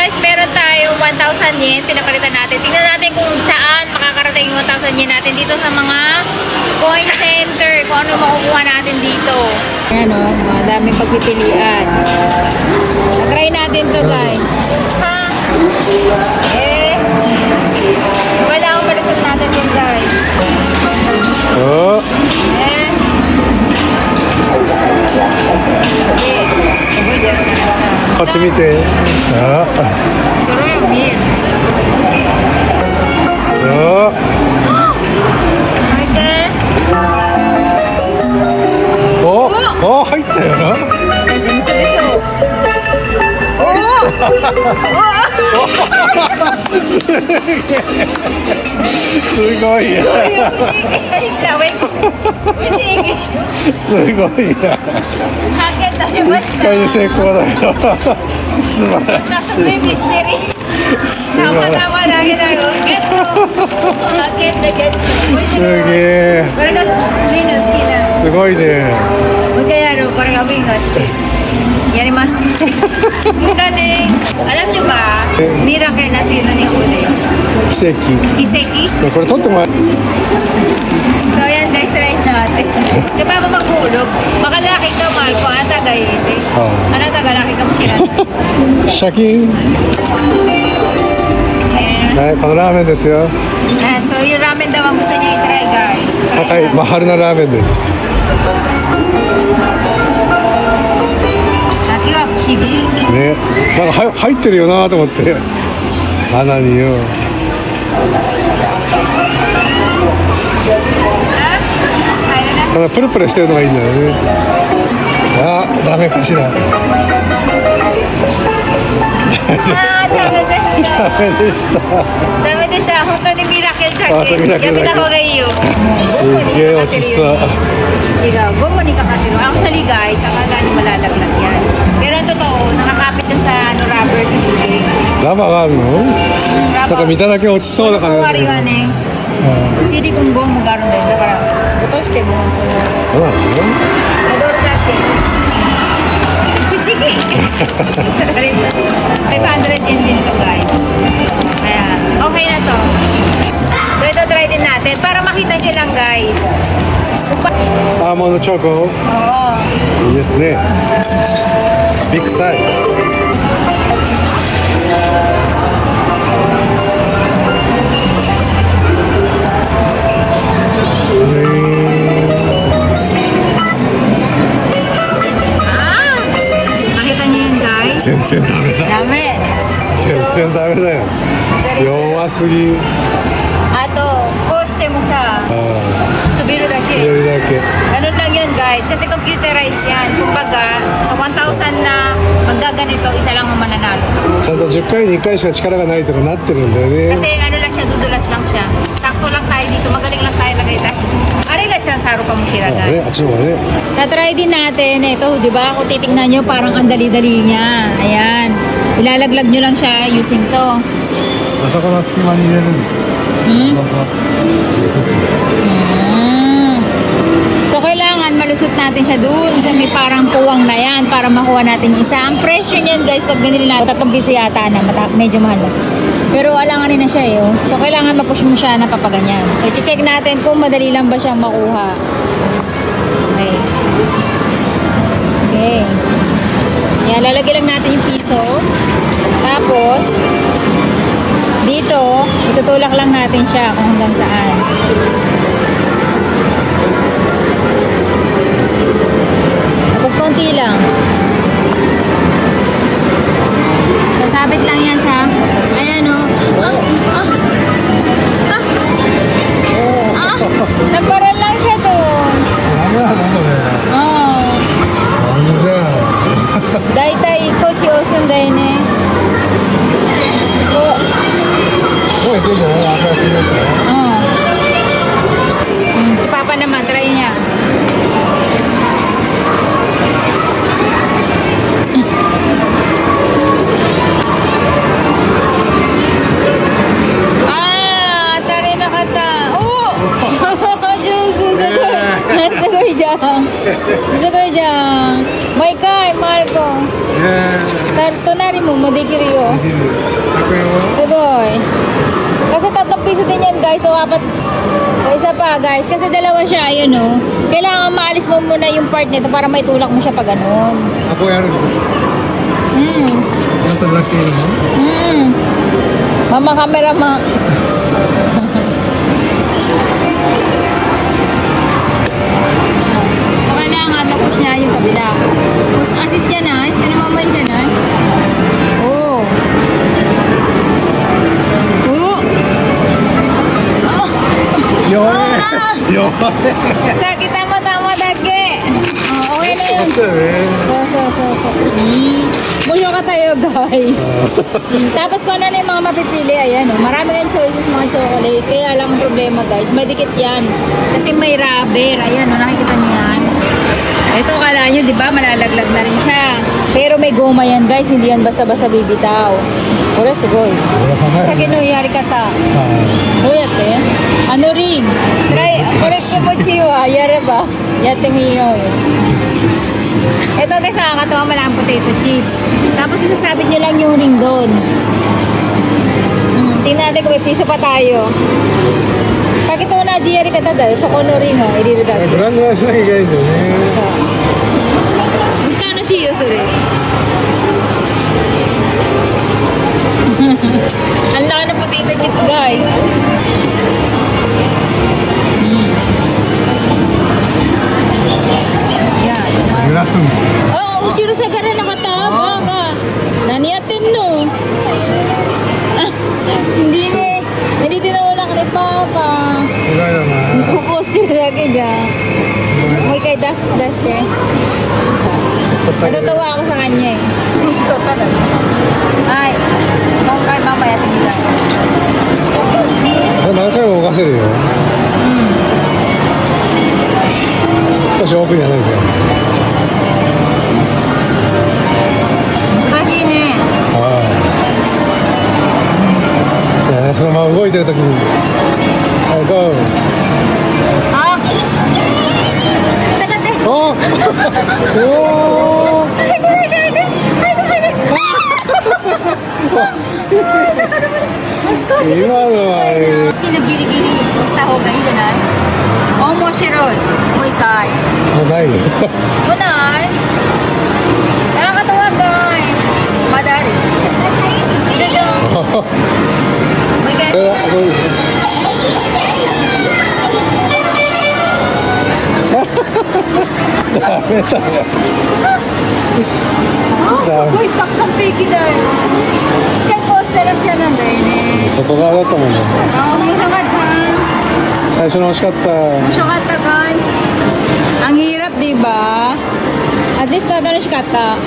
guys, meron tayo 1,000 yen. Pinapalitan natin. Tingnan natin kung saan makakarating yung 1,000 yen natin dito sa mga coin center. Kung ano makukuha natin dito. Ayan o, madaming pagpipilian. Try natin to guys. Ha? So, kailangan palusot natin yun guys. Oh.こっち見て。あ。それを見える。あ。見て。お。お、入ったよな。でもそれそう。おすごいや。すごいや。一回で成功だよ。素晴らしい。Tama-tama lagi na yun. Get to. Get. すげえ。 Parang Lino, hski na. すごいね。Huwag kaya parang gawin nga hski. Yarimasu. Galing. Alam nyo ba, miracle natin yun na niya uli. 奇跡。 Kiseki. これ取ってもらえ。 So ayan guys, try natin. Di ba maghulog? Baka laki ka, Marco. Ano tagayite? Ano tagalaki ka mo sila? シャキン。はい、このラーメンですよ。 So yung ramen daw ang gusto niya i-try guys. 高い、マハルなラーメンです。 Saki wa fushigi. ね、なんか入ってるよなと思って。穴によ。ただプルプルしてるのがいいんだよね。あ、ダメかしら。Ah, dami de shita. ダメでした。 Dami de shita. Honto ni miracle Ah, take. miracle Yapit take. ako kayo. すげえ落ちそう。 Sigaw. Gomo ni kakatiro. Actually guys, akala ni malalaglag yan. Pero ang totoo, nakakapit na sa rubber sa tubig. ラバーがあるの？なんか見ただけ落ちそうだから。 Kuwari nga ne. Silicone gum mo garon din. Para utoste mo. So, そうなの？ modoro natin. Sige. 500 yen din to guys. Kaya, okay na to. So, ito try din natin. Para makita nyo lang guys. アーモンドチョコ。 Oo. いいですね。ビッグサイズ。 Makita nyo yun guys. 全然ダメだ。 Dami. 全然ダメだよ。弱すぎ。 Ato, poste mo sa あ Subiru あ、 dake. 入れるだけ。 Ganun lang yun guys, kasi computerized yan. Kumbaga, sa 1,000 na maggaganito, isa lang ang mananalo. ちゃんと10回に1回しか力がないとかなってるんだよね。 Kasi ano lang siya, dudulas lang siya. Sakto lang tayo dito, magaling lang tayo lagay tayo. Arigat siya, saro ka mo siya あね、あっちの方がね。 Na-try din natin, ito, di ba? Kung titignan nyo, parang ang dali-dali niya. Ayan. Ilalaglag nyo lang siya using to. あそこの隙間に入れるんだ。 So, kailangan malusot natin siya doon sa may parang puwang na yan para makuha natin yung isa. Ang presyo niyan guys, pag binili natin, 3 piso yata na, medyo mahal na. Pero alanganin na siya eh. Oh. So, kailangan mapush mo siya na papaganyan. So, check natin kung madali lang ba siyang makuha. Okay. Okay. Yan, lalagyan lang natin yung piso. Tapos, dito, itutulak lang natin siya kung hanggang saan. Tapos konti lang. Sasabit lang yan sa, ayan o. Nagparal lang siya to. ダメなのね。 Oh. ダメじゃん。 だいたいこっち押すんだよね。こう。 もういけんじゃない？赤いやつ。 Oh. Si Papa naman, try niya. Ah, tari na kata. Oh! Juicy, sugoi jang. Sugoi jang. Mai kai, Marco.ねえ。 Tari tonari mo, madikiri yo. できる。100円は Sugoy. Kasi 3 piso din yan guys. So, apat. So, isa pa guys. Kasi dalawa siya. Ayun o. Kailangan maalis mo muna yung part nito para may tulak mo siya pag ganun. あ、こうやるの Hmm. またラッキーの Hmm. Mama camera ma. So, kailangan tapos niya yung kabila. Push assist niya na. Sino mamain dyan ay? Oh. Oh. Oh. 弱い弱い Sakit tama-tama dagi. Oh, okay na yun. そうだね So. Busyo ka tayo, guys. Tapos kung ano na yung mga mapipili, ayan, oh. Marami kang choices mga chocolate. Kaya lang ang problema, guys. Madikit yan. Kasi may rubber. Ayan, oh, nakikita niyo yan. Ito, kala nyo, di ba? Malalaglag na rin siya. Pero may goma yan, guys. Hindi yan basta-basta bibitaw. Ora, sugoy. Sa kinuyari ka ta. どうやってano rin. Try, correct mo chiwa. Yara ba? Yate miyo. Ito guys, nakakatawa malang potato chips. Tapos isasabit nyo lang yung ring doon. Tingnan natin kung may piso pa tayo. Sakit to na, jiyari ka ta dahil. Sa kono ring ha, 入れるだけ。ブランドはしなきゃいけないんだよねそう。楽しいよ、それ。Ang laki ng potato chips, guys. Yan. 揺らすんだ Oh, ushiro sa gara nakatabag ah. Nani atin no? Ah, hindi tinawala ka ni Papa. 意外だな Pupos din lagi dyan. May kay dash de. Natatawa ako sa kanya eh. Ito talaga. Ay, kay mamaya tingnan. 何回も動かせるよ少し奥にはないか 難しいね。ああいやねそのまま動いてる時にはいゴー Ah! Sakate! おお 今のはSino giri-giri? Basta ho kayo ganun? Omoshiroi. Muikay. もうないよ Bunay. Nakakatawa guys. Madali. Dito siya. Muikay. これはそうですダメだよ Ah, sugoy pagkampiki dahil. Kaya ko sarap siya ng dahil eh. 外側だったもんね Ah, masakit ha. 最初の惜しかった Masyakata guys. Ang hirap, di ba? At least natanashikata.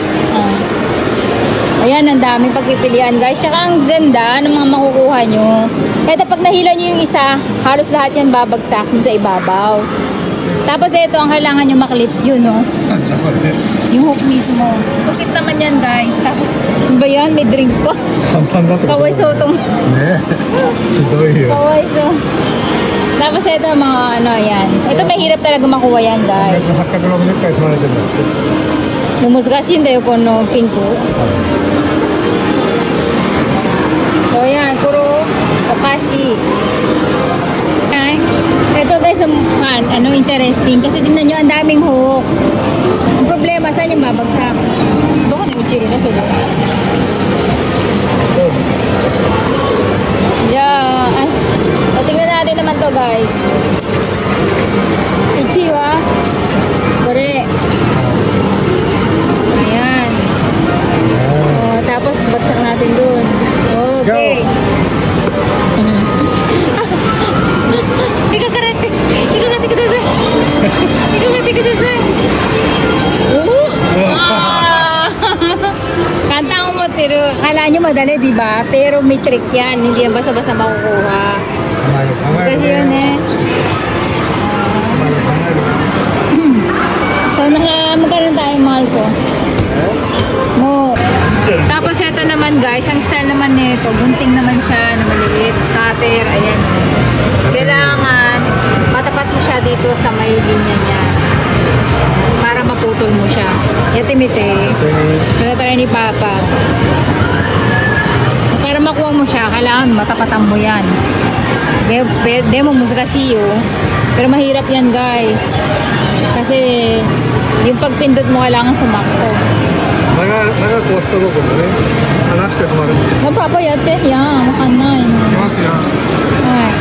Ayan, ang daming pagpipilian guys. Tsaka ang ganda ng mga makukuha nyo. Kaya pag nahila nyo yung isa, halos lahat yan babagsak dun sa ibabaw. Tapos ito, ang kailangan nyo maklip yun, no? じゃあこれね Yung hook mismo. Pusit naman yan guys. Tapos, ano ba yan? May drink pa. 簡単だってこと Kaway sotong. ねひどいよ Kaway so. Tapos ito mga ano yan. Ito mahirap talaga makuha yan guys. 860回取られてるんだって 難しいんだよこのピンク。So ayan, puro okashi. Okay. Ito guys, ano interesting kasi tingnan nyo ang daming hook. Ang problema saan yung babagsak? Baka na uchiro na sila. Yeah. Ay, so, tingnan natin naman to guys. Ichiwa. Kore. Ayan. Oh, tapos bagsak natin dun. Okay. Tika karate. Tika karate kudasai. Tika karate kudasai. Oh! Ah! Kanta ko mo, tiro. Kala nyo madali, di ba? Pero may trick yan. Hindi yan basta-basta makukuha. Kasi yun eh. So, magkaroon tayo mahal ko. Mo. Tapos ito naman guys, ang style naman nito, gunting naman siya na maliit. Cutter, ayan. Kailangan matapat mo siya dito sa may linya niya. Para maputol mo siya. Yatimite. Natatry ni Papa. Para makuha mo siya, kailangan matapatan mo yan. Demo mo sa kasiyo. Pero mahirap yan guys. Kasi yung pagpindot mo kailangan sumakto. 長く押したところね離して止まるい Napapayate yan. Makanay. きますよ Ay.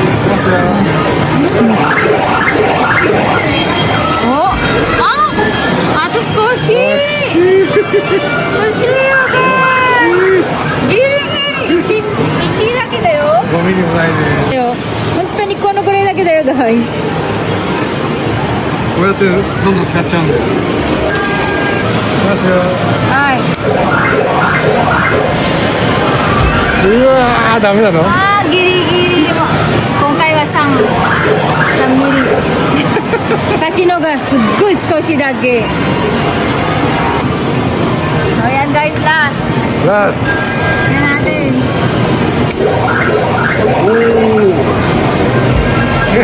いきますよ Oh! Ah! Atas Koshi! Koshi yo guys! Giri-giri! Ichi dake da yo. 5ミリもないねよ。本当にこのぐらいだけだよ、guys。こうやってどんどん使っちゃうんだよいきますよはい。うわーダメなのあー、ギリギリ。今回は3ミリ。先のがすっごい少しだけ。So, yan guys, last. ラス Yan natin. おお Oh!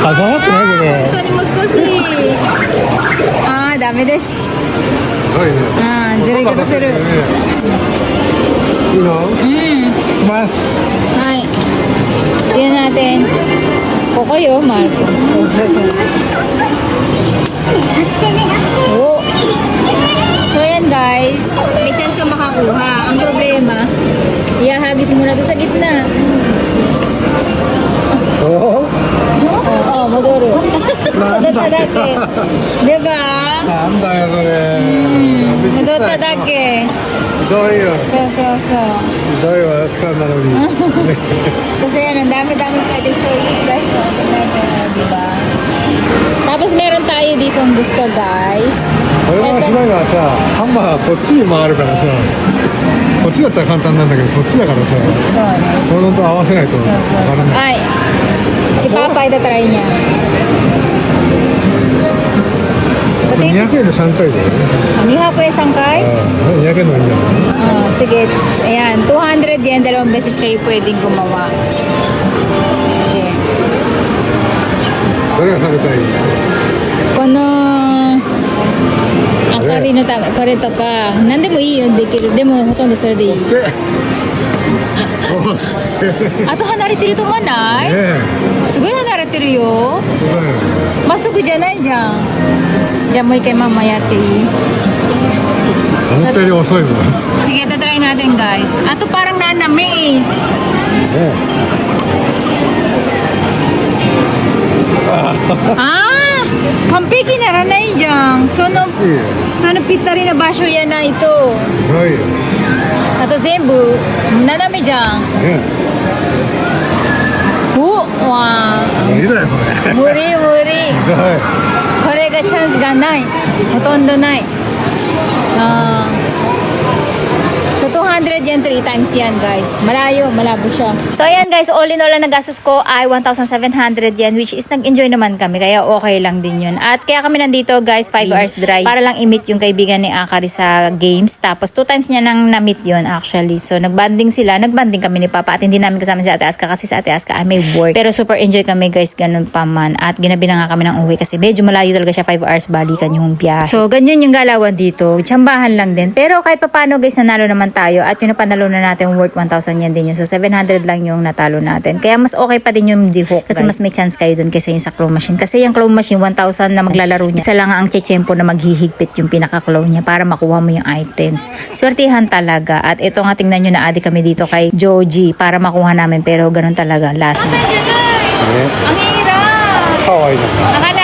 挟まってないけど本当にもう少し。あー、ダメです。すごいねあー、ずるいことする。いいのうん。いきます Ay. Tignan natin. Kokoyo, Marco. Oh. So, yan guys. May chance ka makakuha. Ang problema, ihahagis muna to sa gitna. おお Oo, maduro. Madota dake. Diba? なんだよそれ Madota dake. ひどいよ So. ひどいわさなのに Kasi yan, ang dami-dami pwedeng choices guys. So, tignan nyo, diba? Tapos meron tayo dito ang gusto guys. 俺はひどいのはさハンマーこっちに回るからさこっちだったら簡単なんだけどこっちだからさ So, このと合わせないとわからない Ay, si Papa itatry niya. これ200円で3回だよね Amiha po isang kay? 200円のいいんだよね Sige. Ayan, 200 yen. Dalawang beses kayo pwedeng gumawa. Okay. どれが食べたい Kono, akari no tama, kore to ka. Nande mo iyo, dekiru. Demo, hotondo sore de ii. せおっせね Ato, hanareteるとmanay? えすごい離れてるよ。そうだよ Masugo dyan na dyan. Diyan mo kay mamaya, te. 思ったより遅いぞ Sige, tatry natin guys. Ato parang nanami eh. ね Ah! Kampiki na ranay dyan. しいよ So, pittari na basho yan na ito. ひどいよ Ato, zenbu, nanami dyan. ね Oh, wow. 無理だよこれ Muri. ひどい Koれがチャンスがない。Hotondoない。Ah. So, 200 yan, 3 times yan, guys. Malayo, malabo siya. So, ayan, guys. All in all, ang nagastos ko ay 1,700 yan, which is nag-enjoy naman kami. Kaya okay lang din yun. At kaya kami nandito, guys, 5 hours drive para lang i-meet yung kaibigan ni Akari sa games. Tapos, 2 times niya nang na-meet yun, actually. So, nagbanding sila. Nagbanding kami ni Papa. At hindi namin kasama si Ate Aska kasi sa Ate Aska ay may work. Pero super enjoy kami, guys. Ganun pa man. At ginabi na nga kami ng uwi kasi medyo malayo talaga siya. 5 hours balikan yung biyahe. So, ganyan yung galawan dito. Tsambahan lang din. Pero kahit papano, guys, nanalo naman tayo. At yung napanalo na natin worth 1,000 yan din yun. So 700 lang yung natalo natin. Kaya mas okay pa din yung G-Hook. Kasi mas may chance kayo dun kaysa yung sa claw machine. Kasi yung claw machine, 1,000 na maglalaro niya. Isa lang ang chechempo na maghihigpit yung pinaka-claw niya para makuha mo yung items. Swertihan talaga. At ito nga tingnan nyo na adi kami dito kay Joji para makuha namin. Pero ganun talaga. Last minute. ね Ang hirap! かわいいな Akala